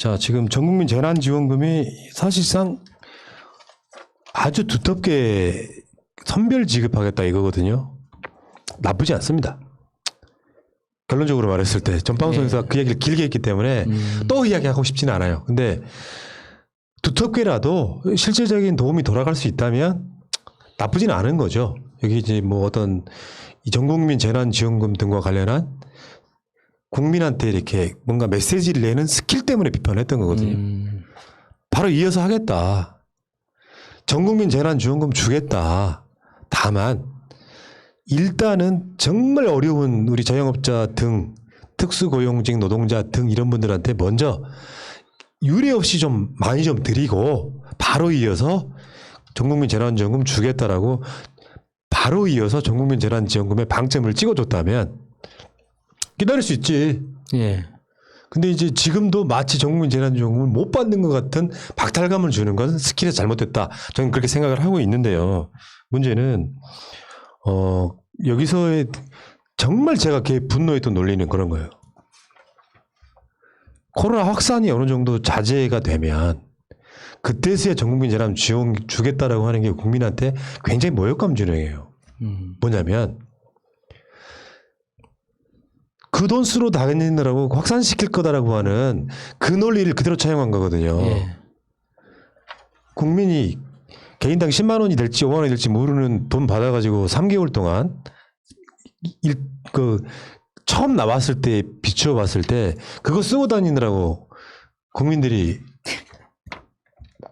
자, 지금 전국민 재난지원금이 사실상 아주 두텁게 선별 지급하겠다 이거거든요. 나쁘지 않습니다. 결론적으로 말했을 때 전방송에서 그 얘기를 길게 했기 때문에 또 이야기하고 싶지는 않아요. 근데 두텁게라도 실질적인 도움이 돌아갈 수 있다면 나쁘지는 않은 거죠. 여기 이제 뭐 어떤 이 전국민 재난지원금 등과 관련한 국민한테 이렇게 뭔가 메시지를 내는 스킬 때문에 비판했던 거거든요. 바로 이어서 하겠다. 전국민 재난지원금 주겠다. 다만 일단은 정말 어려운 우리 자영업자 등 특수고용직 노동자 등 이런 분들한테 먼저 유례 없이 좀 많이 좀 드리고 바로 이어서 전국민 재난지원금 주겠다라고 바로 이어서 전국민 재난지원금에 방점을 찍어줬다면 기다릴 수 있지. 예. 근데 이제 지금도 마치 전국민 재난지원금을 못 받는 것 같은 박탈감을 주는 건 스킬에서 잘못됐다. 저는 그렇게 생각을 하고 있는데요. 문제는 여기서의 정말 제가 분노했던 논리는 그런 거예요. 코로나 확산이 어느 정도 자제가 되면 그때서야 전국민 재난 지원 주겠다라고 하는 게 국민한테 굉장히 모욕감 주는 거예요. 뭐냐면 그 돈 쓰러 다니느라고 확산시킬 거다라고 하는 그 논리를 그대로 차용한 거거든요. 예. 국민이 개인당 10만 원이 될지 5만 원이 될지 모르는 돈 받아가지고 3개월 동안 처음 나왔을 때 비추어 봤을 때 그거 쓰고 다니느라고 국민들이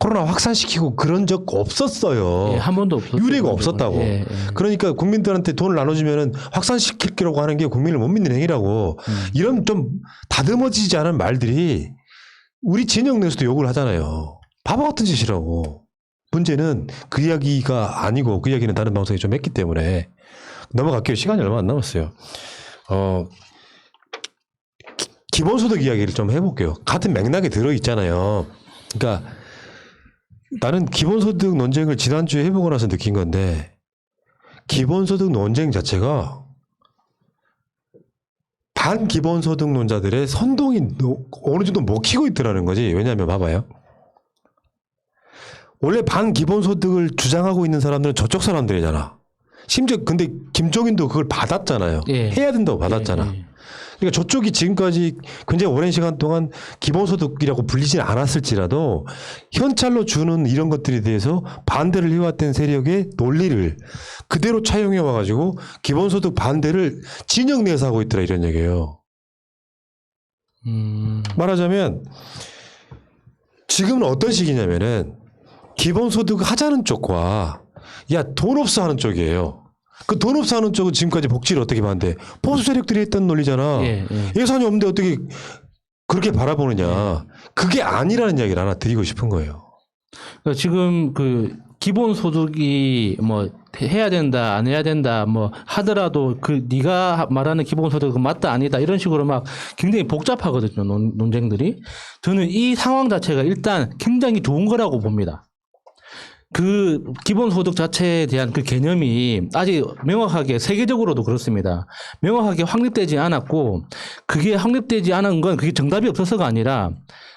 코로나 확산시키고 그런 적 없었어요. 예, 한 번도 없었어요. 유례가 없었다고. 예, 예. 그러니까 국민들한테 돈을 나눠주면은 확산시키려고 하는 게 국민을 못 믿는 행위라고. 이런 좀 다듬어지지 않은 말들이 우리 진영 내에서도 욕을 하잖아요. 바보 같은 짓이라고. 문제는 그 이야기가 아니고 그 이야기는 다른 방송에 좀 했기 때문에 넘어갈게요. 시간이 얼마 안 남았어요. 기본소득 이야기를 좀 해볼게요. 같은 맥락에 들어있잖아요. 그러니까 나는 기본소득 논쟁을 지난주에 해보고 나서 느낀 건데 기본소득 논쟁 자체가 반기본소득론자들의 선동이 어느 정도 먹히고 있더라는 거지. 왜냐하면 봐봐요. 원래 반기본소득을 주장하고 있는 사람들은 저쪽 사람들이잖아. 심지어 근데 김종인도 그걸 받았잖아요. 예. 해야 된다고 받았잖아. 예. 그러니까 저쪽이 지금까지 굉장히 오랜 시간 동안 기본소득이라고 불리진 않았을지라도 현찰로 주는 이런 것들에 대해서 반대를 해왔던 세력의 논리를 그대로 차용해 와가지고 기본소득 반대를 진영 내에서 하고 있더라 이런 얘기예요. 말하자면 지금은 어떤 식이냐면은 기본소득 하자는 쪽과 야 돈 없어 하는 쪽이에요. 그 돈 없어 하는 쪽은 지금까지 복지를 어떻게 봤는데 보수 세력들이 했던 논리잖아. 예산이 없는데 어떻게 그렇게 바라보느냐. 그게 아니라는 이야기를 하나 드리고 싶은 거예요. 그러니까 지금 그 기본소득이 뭐 해야 된다 안 해야 된다 뭐 하더라도 그 네가 말하는 기본소득은 맞다 아니다 이런 식으로 막 굉장히 복잡하거든요. 논쟁들이. 저는 이 상황 자체가 일단 굉장히 좋은 거라고 봅니다. 그 기본소득 자체에 대한 그 개념이 아직 명확하게 세계적으로도 그렇습니다. 명확하게 확립되지 않았고 그게 확립되지 않은 건 그게 정답이 없어서가 아니라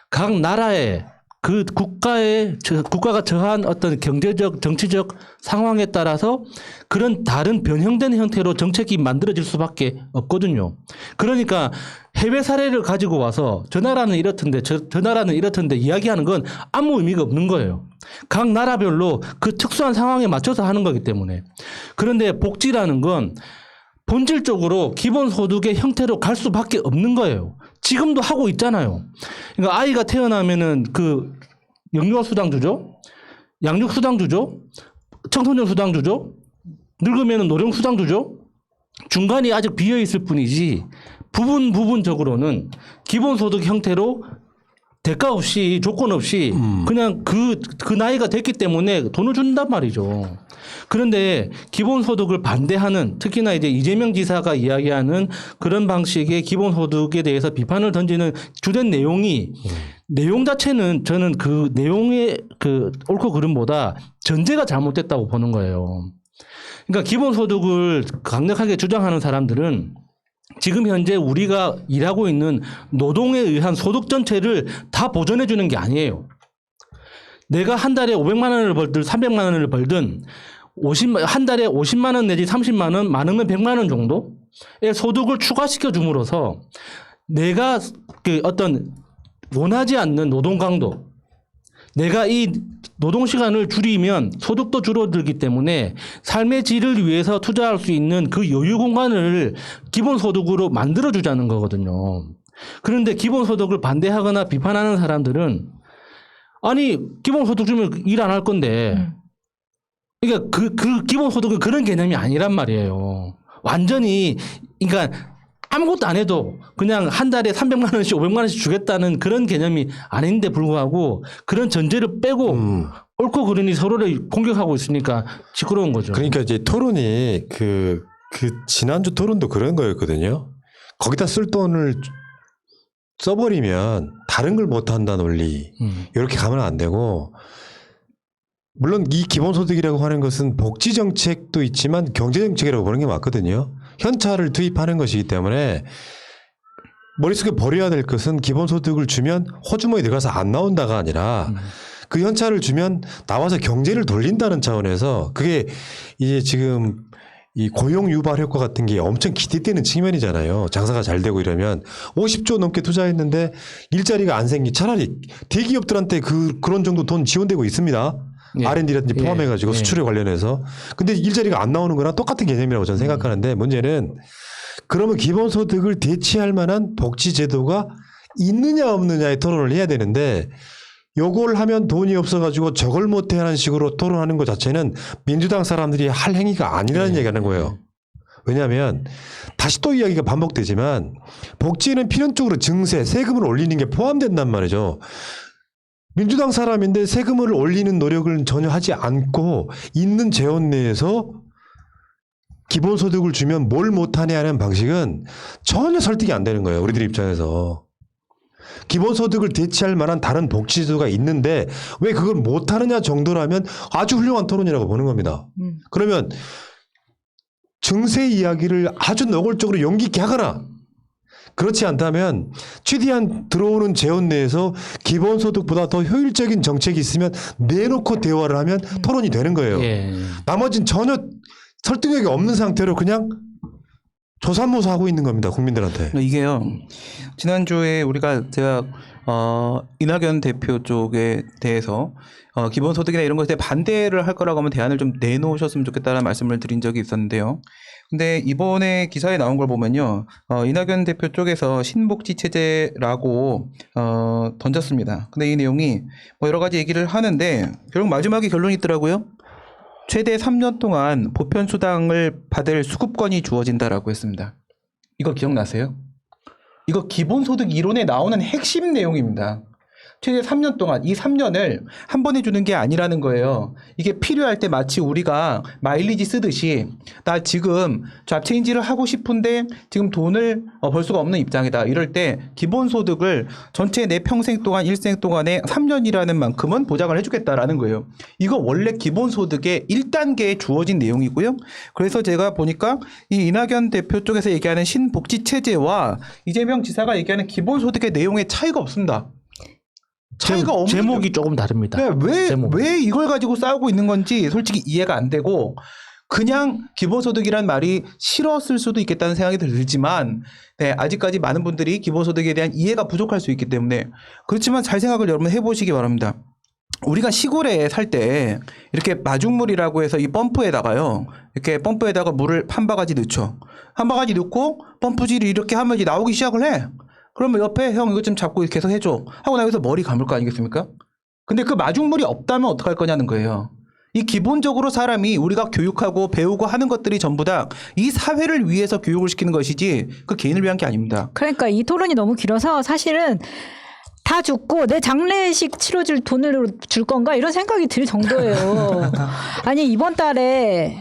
각 나라의 그 국가가 처한 어떤 경제적, 정치적 상황에 따라서 그런 다른 변형된 형태로 정책이 만들어질 수밖에 없거든요. 그러니까 해외 사례를 가지고 와서 저 나라는 이렇던데 저 나라는 이렇던데 이야기하는 건 아무 의미가 없는 거예요. 각 나라별로 그 특수한 상황에 맞춰서 하는 거기 때문에. 그런데 복지라는 건 본질적으로 기본소득의 형태로 갈 수밖에 없는 거예요. 지금도 하고 있잖아요. 그러니까 아이가 태어나면은 그 영유아수당 주죠, 양육수당 주죠, 청소년 수당 주죠, 늙으면은 노령수당 주죠. 중간이 아직 비어 있을 뿐이지 부분적으로는 기본소득 형태로 대가 없이 조건 없이 그냥 그 나이가 됐기 때문에 돈을 준단 말이죠. 그런데 기본소득을 반대하는 특히나 이제 이재명 지사가 이야기하는 그런 방식의 기본소득에 대해서 비판을 던지는 주된 내용이 내용 자체는 저는 그 내용의 그 옳고 그름보다 전제가 잘못됐다고 보는 거예요. 그러니까 기본소득을 강력하게 주장하는 사람들은 지금 현재 우리가 일하고 있는 노동에 의한 소득 전체를 다 보전해 주는 게 아니에요. 내가 한 달에 500만 원을 벌든 300만 원을 벌든 한 달에 50만 원 내지 30만 원, 많으면 100만 원 정도의 소득을 추가시켜 줌으로써 내가 그 어떤 원하지 않는 노동 강도, 내가 이 노동 시간을 줄이면 소득도 줄어들기 때문에 삶의 질을 위해서 투자할 수 있는 그 여유 공간을 기본소득으로 만들어주자는 거거든요. 그런데 기본소득을 반대하거나 비판하는 사람들은 아니 기본소득 주면 일 안 할 건데 그러니까 그 기본소득은 그런 개념이 아니란 말이에요. 완전히 그러니까 아무것도 안 해도 그냥 한 달에 300만 원씩 500만 원씩 주겠다는 그런 개념이 아닌데 불구하고 그런 전제를 빼고 옳고 그르니 서로를 공격하고 있으니까 시끄러운 거죠. 그러니까 이제 토론이 그 지난주 토론도 그런 거였거든요. 거기다 쓸 돈을 써버리면 다른 걸 못한다 논리 이렇게 가면 안 되고, 물론 이 기본소득이라고 하는 것은 복지정책도 있지만 경제정책이라고 보는 게 맞거든요. 현찰을 투입하는 것이기 때문에 머릿속에 버려야 될 것은 기본소득을 주면 호주머니에 들어가서 안 나온다가 아니라 그 현찰을 주면 나와서 경제를 돌린다는 차원에서 그게 이제 지금 이 고용 유발 효과 같은 게 엄청 기대되는 측면이잖아요. 장사가 잘 되고 이러면 50조 넘게 투자했는데 일자리가 안 생기, 차라리 대기업들한테 그런 정도 돈 지원되고 있습니다. 예. R&D라든지 포함해가지고 예. 수출에 관련해서. 근데 일자리가 안 나오는 거랑 똑같은 개념이라고 저는 생각하는데, 문제는 그러면 기본소득을 대체할 만한 복지제도가 있느냐 없느냐의 토론을 해야 되는데, 요걸 하면 돈이 없어가지고 저걸 못해 하는 식으로 토론하는 것 자체는 민주당 사람들이 할 행위가 아니라는 얘기하는 거예요. 왜냐하면 다시 또 이야기가 반복되지만 복지는 필연적으로 증세, 세금을 올리는 게 포함된단 말이죠. 민주당 사람인데 세금을 올리는 노력을 전혀 하지 않고 있는 재원 내에서 기본소득을 주면 뭘 못하냐 하는 방식은 전혀 설득이 안 되는 거예요. 우리들 입장에서. 기본소득을 대체할 만한 다른 복지제도가 있는데 왜 그걸 못하느냐 정도라면 아주 훌륭한 토론이라고 보는 겁니다. 그러면 증세 이야기를 아주 노골적으로 용기 있게 하거나, 그렇지 않다면 최대한 들어오는 재원 내에서 기본소득보다 더 효율적인 정책이 있으면 내놓고 대화를 하면 토론이 되는 거예요. 예. 나머지는 전혀 설득력이 없는 상태로 그냥 조삼모사하고 있는 겁니다. 국민들한테. 이게요. 지난주에 제가 이낙연 대표 쪽에 대해서 기본소득이나 이런 것에 대해 반대를 할 거라고 하면 대안을 좀 내놓으셨으면 좋겠다는 말씀을 드린 적이 있었는데요. 근데 이번에 기사에 나온 걸 보면요. 이낙연 대표 쪽에서 신복지 체제라고 던졌습니다. 근데 이 내용이 뭐 여러 가지 얘기를 하는데 결국 마지막에 결론이 있더라고요. 최대 3년 동안 보편수당을 받을 수급권이 주어진다라고 했습니다. 이거 기억나세요? 이거 기본소득 이론에 나오는 핵심 내용입니다. 최대 3년 동안, 이 3년을 한 번에 주는 게 아니라는 거예요. 이게 필요할 때 마치 우리가 마일리지 쓰듯이 나 지금 잡 체인지를 하고 싶은데 지금 돈을 벌 수가 없는 입장이다. 이럴 때 기본소득을 전체 내 평생 동안 일생 동안에 3년이라는 만큼은 보장을 해주겠다라는 거예요. 이거 원래 기본소득의 1단계에 주어진 내용이고요. 그래서 제가 보니까 이 이낙연 대표 쪽에서 얘기하는 신복지체제와 이재명 지사가 얘기하는 기본소득의 내용에 차이가 없습니다. 차이가 없는 제목이 조금 다릅니다. 왜 이걸 가지고 싸우고 있는 건지 솔직히 이해가 안 되고, 그냥 기본소득이란 말이 싫었을 수도 있겠다는 생각이 들지만 아직까지 많은 분들이 기본소득에 대한 이해가 부족할 수 있기 때문에. 그렇지만 잘 생각을 여러분 해보시기 바랍니다. 우리가 시골에 살 때 이렇게 마중물이라고 해서 이 펌프에다가요, 이렇게 펌프에다가 물을 한 바가지 넣죠. 한 바가지 넣고 펌프질을 이렇게 하면 이제 나오기 시작을 해. 그러면 옆에 형 이거 좀 잡고 계속 해줘 하고 나서 머리 감을 거 아니겠습니까? 근데 그 마중물이 없다면 어떡할 거냐는 거예요. 이 기본적으로 사람이 우리가 교육하고 배우고 하는 것들이 전부 다 이 사회를 위해서 교육을 시키는 것이지 그 개인을 위한 게 아닙니다. 그러니까 이 토론이 너무 길어서 사실은 다 죽고 내 장례식 치러줄 돈을 줄 건가 이런 생각이 들 정도예요. 아니 이번 달에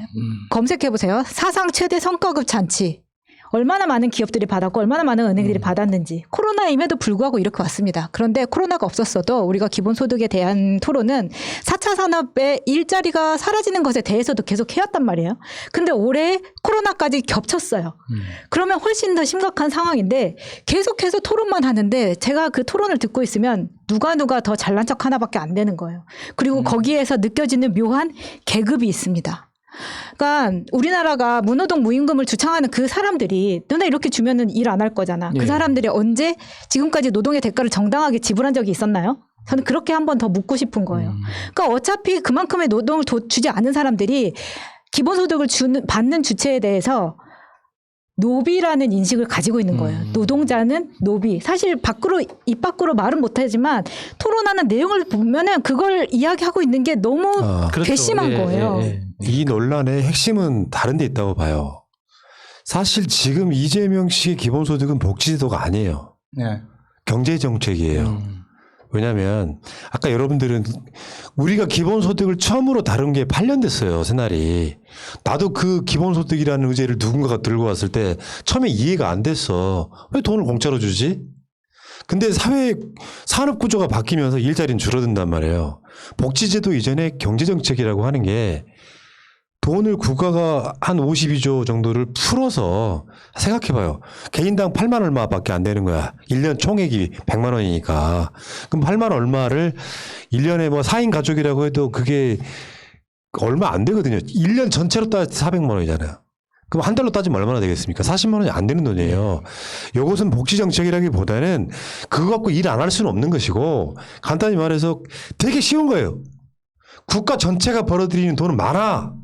검색해보세요. 사상 최대 성과급 잔치. 얼마나 많은 기업들이 받았고 얼마나 많은 은행들이 받았는지 코로나임에도 불구하고 이렇게 왔습니다. 그런데 코로나가 없었어도 우리가 기본소득에 대한 토론은 4차 산업의 일자리가 사라지는 것에 대해서도 계속 해왔단 말이에요. 근데 올해 코로나까지 겹쳤어요. 그러면 훨씬 더 심각한 상황인데 계속해서 토론만 하는데 제가 그 토론을 듣고 있으면 누가 더 잘난 척 하나밖에 안 되는 거예요. 그리고 거기에서 느껴지는 묘한 계급이 있습니다. 그러니까 우리나라가 무노동 무임금을 주창하는 그 사람들이 너네 이렇게 주면은 일 안 할 거잖아. 그 예. 사람들이 언제 지금까지 노동의 대가를 정당하게 지불한 적이 있었나요? 저는 그렇게 한번 더 묻고 싶은 거예요. 그러니까 어차피 그만큼의 노동을 주지 않은 사람들이 기본소득을 받는 주체에 대해서 노비라는 인식을 가지고 있는 거예요. 노동자는 노비. 사실 입 밖으로 말은 못하지만 토론하는 내용을 보면은 그걸 이야기하고 있는 게 너무 그렇죠. 괘씸한 거예요. 이 논란의 핵심은 다른 데 있다고 봐요. 사실 지금 이재명 씨의 기본소득은 복지제도가 아니에요. 네. 경제정책이에요. 왜냐하면 아까 여러분들은 우리가 기본소득을 처음으로 다룬 게 8년 됐어요. 새날이. 나도 그 기본소득이라는 의제를 누군가가 들고 왔을 때 처음에 이해가 안 됐어. 왜 돈을 공짜로 주지? 근데 산업구조가 바뀌면서 일자리는 줄어든단 말이에요. 복지제도 이전에 경제정책이라고 하는 게 돈을 국가가 한 52조 정도를 풀어서 생각해봐요. 개인당 8만 얼마밖에 안 되는 거야. 1년 총액이 100만 원이니까. 그럼 8만 얼마를 1년에 뭐 4인 가족이라고 해도 그게 얼마 안 되거든요. 1년 전체로 따지면 400만 원이잖아요. 그럼 한 달로 따지면 얼마나 되겠습니까? 40만 원이 안 되는 돈이에요. 이것은 복지정책이라기보다는 그거 갖고 일 안 할 수는 없는 것이고 간단히 말해서 되게 쉬운 거예요. 국가 전체가 벌어들이는 돈은 많아.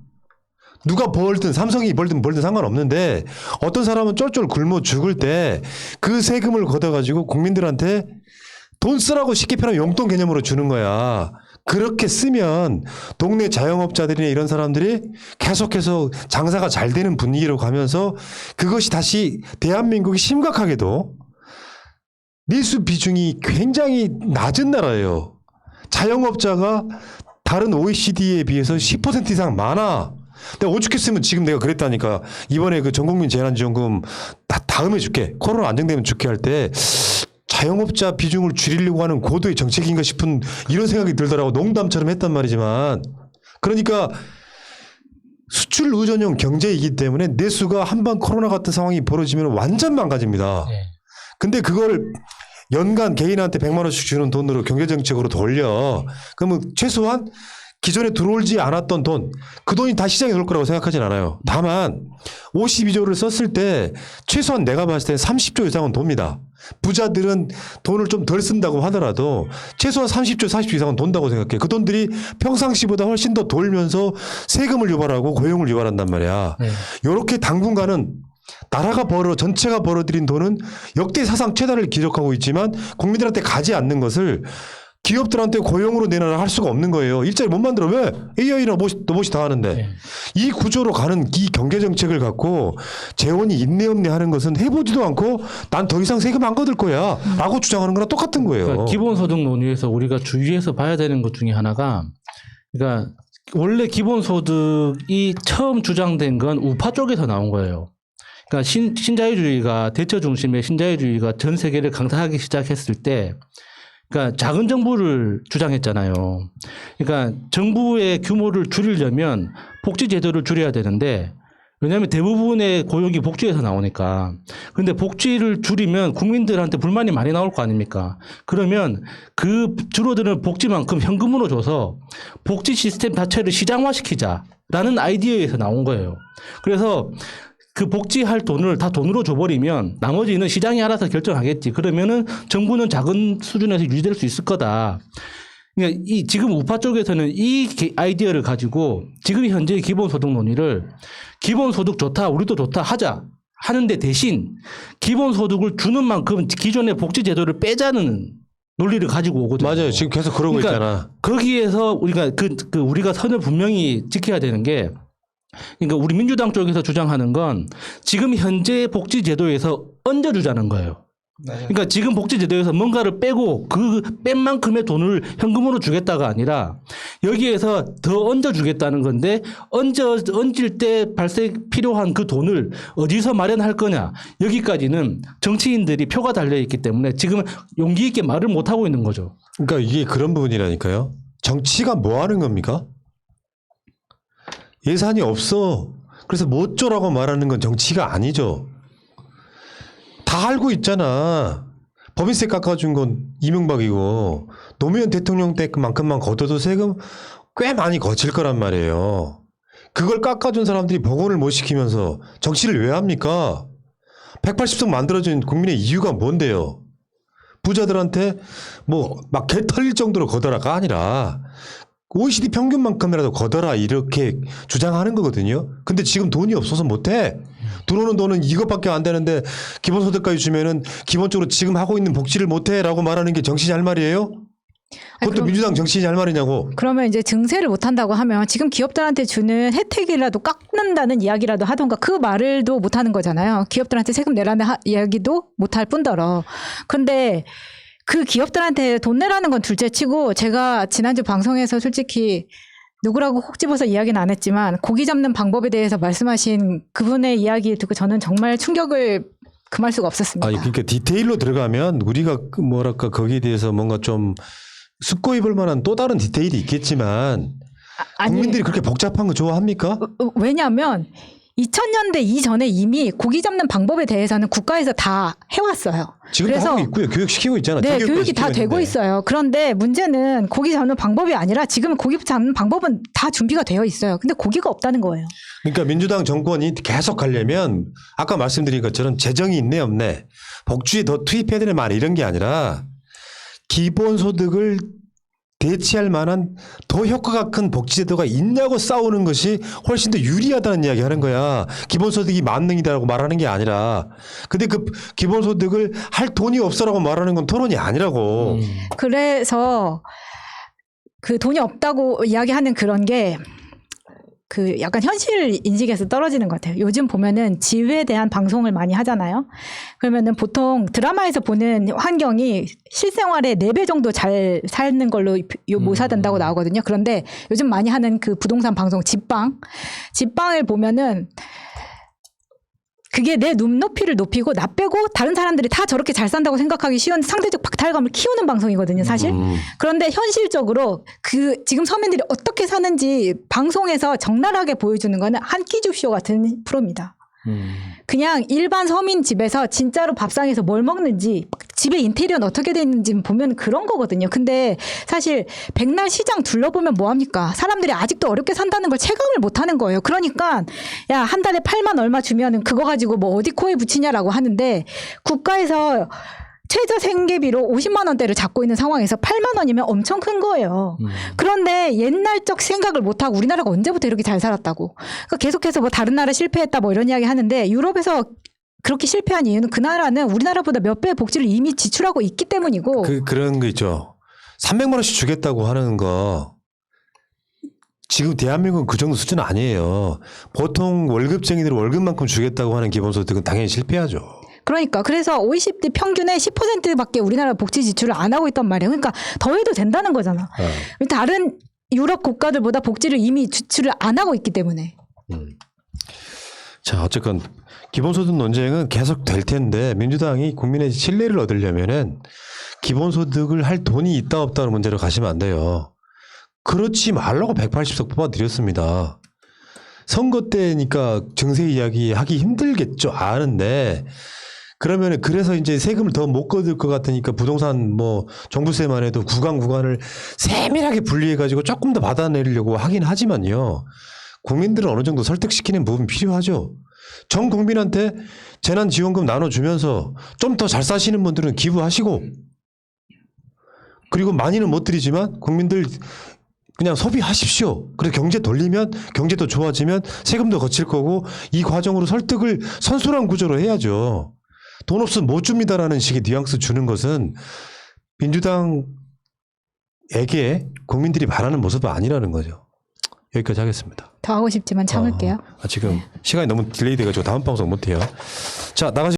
누가 벌든 삼성이 벌든 상관없는데 어떤 사람은 쫄쫄 굶어 죽을 때 그 세금을 걷어가지고 국민들한테 돈 쓰라고 쉽게 표현하면 용돈 개념으로 주는 거야. 그렇게 쓰면 동네 자영업자들이나 이런 사람들이 계속해서 장사가 잘 되는 분위기로 가면서 그것이 다시 대한민국이 심각하게도 밀수 비중이 굉장히 낮은 나라예요. 자영업자가 다른 OECD에 비해서 10% 이상 많아. 근데 오죽했으면 지금 내가 그랬다니까. 이번에 그 전국민 재난지원금 다음에 줄게. 코로나 안정되면 줄게 할 때 자영업자 비중을 줄이려고 하는 고도의 정책인가 싶은 이런 생각이 들더라고. 농담처럼 했단 말이지만. 그러니까 수출 의존형 경제이기 때문에 내수가 한번 코로나 같은 상황이 벌어지면 완전 망가집니다. 근데 그걸 연간 개인한테 100만 원씩 주는 돈으로 경제정책으로 돌려. 그러면 최소한 기존에 들어오지 않았던 돈, 그 돈이 다 시장에 들어올 거라고 생각하진 않아요. 다만 52조를 썼을 때 최소한 내가 봤을 때 30조 이상은 돕니다. 부자들은 돈을 좀 덜 쓴다고 하더라도 최소한 30조, 40조 이상은 돈다고 생각해. 그 돈들이 평상시보다 훨씬 더 돌면서 세금을 유발하고 고용을 유발한단 말이야. 이렇게 당분간은 나라가 전체가 벌어들인 돈은 역대 사상 최다를 기록하고 있지만 국민들한테 가지 않는 것을 기업들한테 고용으로 내놔라 할 수가 없는 거예요. 일자리 못 만들어. 왜? AI나 로봇이 다 하는데. 이 구조로 가는 이 경제정책을 갖고 재원이 있네 없네 하는 것은 해보지도 않고 난 더 이상 세금 안 걷을 거야 라고 주장하는 거랑 똑같은 거예요. 그러니까 기본소득 논의에서 우리가 주의해서 봐야 되는 것 중에 하나가, 그러니까 원래 기본소득이 처음 주장된 건 우파 쪽에서 나온 거예요. 그러니까 신자유주의가 대처 중심의 신자유주의가 전 세계를 강타하기 시작했을 때, 그러니까 작은 정부를 주장했잖아요. 그러니까 정부의 규모를 줄이려면 복지 제도를 줄여야 되는데, 왜냐하면 대부분의 고용이 복지에서 나오니까. 그런데 복지를 줄이면 국민들한테 불만이 많이 나올 거 아닙니까? 그러면 그 줄어드는 복지만큼 현금으로 줘서 복지 시스템 자체를 시장화시키자라는 아이디어에서 나온 거예요. 그래서 그 복지할 돈을 다 돈으로 줘버리면 나머지는 시장이 알아서 결정하겠지. 그러면은 정부는 작은 수준에서 유지될 수 있을 거다. 그러니까 지금 우파 쪽에서는 이 아이디어를 가지고 지금 현재 기본소득 논의를 기본소득 좋다, 우리도 좋다 하자 하는데 대신 기본소득을 주는 만큼 기존의 복지제도를 빼자는 논리를 가지고 오거든요. 맞아요. 지금 계속 그러고 있잖아. 거기에서 우리가 우리가 선을 분명히 지켜야 되는 게, 그러니까 우리 민주당 쪽에서 주장하는 건 지금 현재 복지제도에서 얹어주자는 거예요. 그러니까 지금 복지제도에서 뭔가를 빼고 그 뺀 만큼의 돈을 현금으로 주겠다가 아니라 여기에서 더 얹어주겠다는 건데 얹을 때 발생 필요한 그 돈을 어디서 마련할 거냐 여기까지는 정치인들이 표가 달려있기 때문에 지금 용기 있게 말을 못하고 있는 거죠. 그러니까 이게 그런 부분이라니까요. 정치가 뭐 하는 겁니까? 예산이 없어. 그래서 뭐 어쩌라고 말하는 건 정치가 아니죠. 다 알고 있잖아. 법인세 깎아준 건 이명박이고 노무현 대통령 때만큼만 걷어도 세금 꽤 많이 거칠 거란 말이에요. 그걸 깎아준 사람들이 복원을 못 시키면서 정치를 왜 합니까? 180석 만들어진 국민의 이유가 뭔데요? 부자들한테 뭐 막 개 털릴 정도로 걷어라가 아니라 OECD 평균만큼이라도 걷어라 이렇게 주장하는 거거든요. 근데 지금 돈이 없어서 못해. 들어오는 돈은 이것밖에 안 되는데 기본소득까지 주면은 기본적으로 지금 하고 있는 복지를 못해라고 말하는 게 정신이 할 말이에요? 그것도 민주당 정신이 할 말이냐고. 그러면 이제 증세를 못한다고 하면 지금 기업들한테 주는 혜택이라도 깎는다는 이야기라도 하던가 그 말을도 못하는 거잖아요. 기업들한테 세금 내라는 이야기도 못할 뿐더러. 그런데 그 기업들한테 돈 내라는 건 둘째치고 제가 지난주 방송에서 솔직히 누구라고 콕 집어서 이야기는 안 했지만 고기 잡는 방법에 대해서 말씀하신 그분의 이야기 듣고 저는 정말 충격을 금할 수가 없었습니다. 아니 그러니까 디테일로 들어가면 우리가 뭐랄까 거기에 대해서 뭔가 좀 숙고해볼 만한 또 다른 디테일이 있겠지만 아니, 국민들이 그렇게 복잡한 거 좋아합니까? 왜냐하면 2000년대 이전에 이미 고기 잡는 방법에 대해서는 국가에서 다 해왔어요. 지금도 그래서 하고 있고요. 교육시키고 있잖아. 네, 등교육도 교육이 다 시키고 되고 있는데. 있어요. 그런데 문제는 고기 잡는 방법이 아니라 지금 고기 잡는 방법은 다 준비가 되어 있어요. 근데 고기가 없다는 거예요. 그러니까 민주당 정권이 계속 가려면 아까 말씀드린 것처럼 재정이 있네 없네 복지에 더 투입해야 되는 말 이런 게 아니라 기본소득을 대체할 만한 더 효과가 큰 복지제도가 있냐고 싸우는 것이 훨씬 더 유리하다는 이야기 하는 거야. 기본소득이 만능이다라고 말하는 게 아니라. 근데 그 기본소득을 할 돈이 없어라고 말하는 건 토론이 아니라고. 그래서 그 돈이 없다고 이야기하는 그런 게 그 약간 현실 인식에서 떨어지는 것 같아요. 요즘 보면은 지위에 대한 방송을 많이 하잖아요. 그러면은 보통 드라마에서 보는 환경이 실생활에 4배 정도 잘 사는 걸로 묘사된다고 나오거든요. 그런데 요즘 많이 하는 그 부동산 방송 집방을 보면은 그게 내 눈높이를 높이고 나 빼고 다른 사람들이 다 저렇게 잘 산다고 생각하기 쉬운 상대적 박탈감을 키우는 방송이거든요, 사실. 그런데 현실적으로 그 지금 서민들이 어떻게 사는지 방송에서 적나라하게 보여주는 거는 한 끼 줍쇼 같은 프로입니다. 그냥 일반 서민 집에서 진짜로 밥상에서 뭘 먹는지 집의 인테리어는 어떻게 돼 있는지 보면 그런 거거든요. 근데 사실 백날 시장 둘러보면 뭐합니까? 사람들이 아직도 어렵게 산다는 걸 체감을 못하는 거예요. 그러니까 야, 한 달에 8만 얼마 주면은 그거 가지고 뭐 어디 코에 붙이냐라고 하는데 국가에서 최저 생계비로 50만 원대를 잡고 있는 상황에서 8만 원이면 엄청 큰 거예요. 그런데 옛날적 생각을 못하고 우리나라가 언제부터 이렇게 잘 살았다고. 그러니까 계속해서 뭐 다른 나라 실패했다 뭐 이런 이야기 하는데 유럽에서 그렇게 실패한 이유는 그 나라는 우리나라보다 몇 배의 복지를 이미 지출하고 있기 때문이고. 그런 거 있죠. 300만 원씩 주겠다고 하는 거 지금 대한민국은 그 정도 수준 아니에요. 보통 월급쟁이들 월급만큼 주겠다고 하는 기본소득은 당연히 실패하죠. 그러니까 그래서 OECD 평균의 10%밖에 우리나라 복지 지출을 안 하고 있단 말이에요. 그러니까 더 해도 된다는 거잖아. 다른 유럽 국가들보다 복지를 이미 지출을 안 하고 있기 때문에. 자, 어쨌건 기본소득 논쟁은 계속 될 텐데 민주당이 국민의 신뢰를 얻으려면은 기본소득을 할 돈이 있다 없다는 문제로 가시면 안 돼요. 그렇지 말라고 180석 뽑아드렸습니다. 선거 때니까 증세 이야기 하기 힘들겠죠. 아는데 그러면은 그래서 이제 세금을 더 못 거둘 것 같으니까 부동산 뭐 종부세만 해도 구간을 세밀하게 분리해 가지고 조금 더 받아내려고 하긴 하지만요. 국민들은 어느 정도 설득시키는 부분이 필요하죠. 전 국민한테 재난지원금 나눠주면서 좀 더 잘 사시는 분들은 기부하시고 그리고 많이는 못 드리지만 국민들 그냥 소비하십시오. 그래서 경제 돌리면 경제도 좋아지면 세금도 거칠 거고 이 과정으로 설득을 선순환 구조로 해야죠. 돈 없으면 못 줍니다라는 식의 뉘앙스 주는 것은 민주당에게 국민들이 바라는 모습은 아니라는 거죠. 여기까지 하겠습니다. 더 하고 싶지만 참을게요. 지금 시간이 너무 딜레이 돼가지고 다음 방송 못해요. 자, 나가시